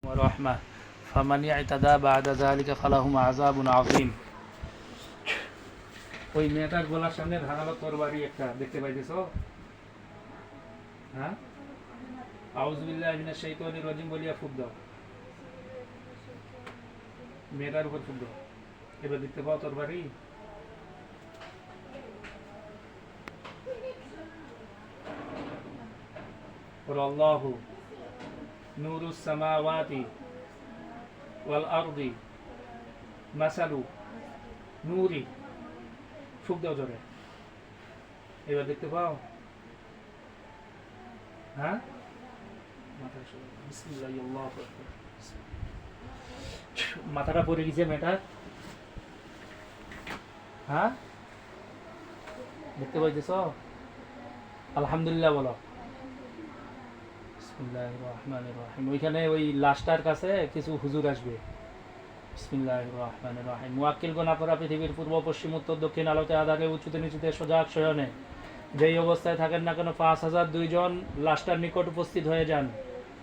ورحمة فمن اعتدى بعد ذلك فلهم عذاب عظيم। ওই মেয়েটার গলার সামনে ধারালো তরবারি একটা দেখতে পাইতেছো? হ্যাঁ, আউযু বিল্লাহি মিনাশ শাইতানির রাজিম বলিয়া ফুক দাও, মেয়েটার উপর ফুক দাও। এবার দেখতে পাও তরবারি? আল্লাহু নূরুস সামাওয়াতি ওয়াল আরদি মাসালু নূরি, ফুক দাও জোরে। এবার দেখতে পাও? হ্যাঁ, মাথাটা পড়ে গেছে মেয়েটার। হ্যাঁ, দেখতে পাইতেছ? আলহামদুলিল্লাহ বলো। বিসমিল্লাহির রহমানির রহিম। ওইখানে ওই লাশটার কাছে কিছু হুজুর আসবে। বিসমিল্লাহির রহমানির রহিম। মুয়াক্কিলগণ আপনারা পৃথিবীর পূর্ব পশ্চিম উত্তর দক্ষিণ আলোতে আধারে উঁচুতে নিচুতে সজাগ শয়নে যেই অবস্থায় থাকেন না কেন 5002 জন লাশটার নিকট উপস্থিত হয়ে যান।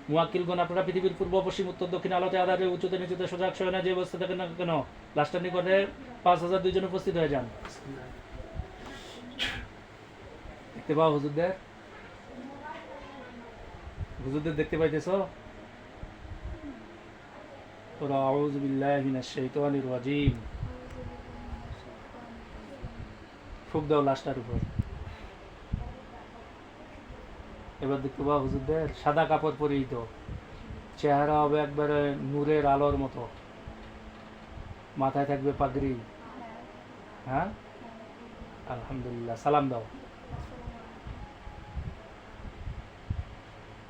মুয়াক্কিলগণ আপনারা পৃথিবীর পূর্ব পশ্চিম উত্তর দক্ষিণ আলোতে আধারে উঁচুতে নিচুতে সজাগ শয়নে যে অবস্থায় থাকেন না কেন লাশটার নিকটে 5002 জন উপস্থিত হয়ে যান। দেখতে পাও হুজুরদের? হুজুরদের দেখতে পাইতেছো? আউযু বিল্লাহি মিনাশ শাইতানির রাজিম। ফুক দাও লাশটার উপর। এবার দেখতে পাও হুজুরদের? সাদা কাপড় পরিহিত, চেহারা হবে একবারে নূরের আলোর মতো, মাথায় থাকবে পাগড়ি। হ্যাঁ, আলহামদুলিল্লাহ। সালাম দাও।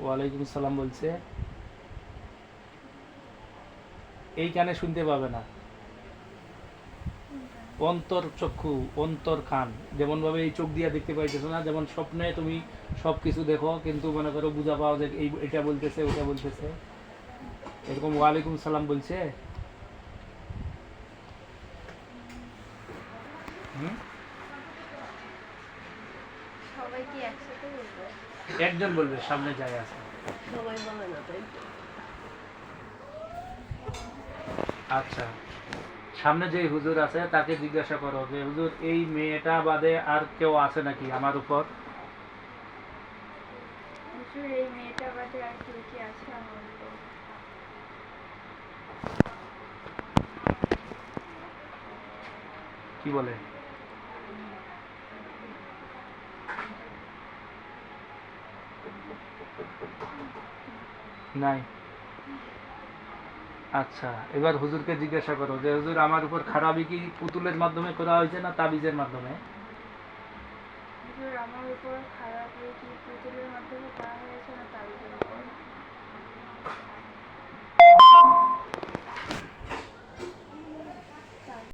ওয়ালাইকুম সালাম বলছে। এই কানে শুনতে পাবে না, অন্তর চক্ষু অন্তর কান, যেমন ভাবে এই চোখ দিয়ে দেখতে পাইতেছো না, যেমন স্বপ্নে তুমি সবকিছু দেখো কিন্তু মনে করো বুঝা পাও যে এই এটা বলতেছে ওটা বলতেছে, এরকম ওয়ালাইকুম সালাম বলছে। সবাই কি একসাথে বলবে? একজন বলবে, সামনে যায় আছে। সবাই বলে না তাই তো। আচ্ছা, সামনে যে হুজুর আছে তাকে জিজ্ঞাসা করো যে হুজুর এই মেয়েটা বাদে আর কেউ আছে নাকি আমার উপর? হুজুর এই মেয়েটা বাদে আর কেউ কি আছে আমার উপর? কি বলে? নাই। আচ্ছা, এবার হুজুরকে জিজ্ঞাসা করো যে হুজুর আমার উপর খারাপই কি পুতুলের মাধ্যমে করা হয়েছে না তাবিজের মাধ্যমে? হুজুর আমার উপর খারাপ কি পুতুলের মাধ্যমে করা হয়েছে না তাবিজের উপর?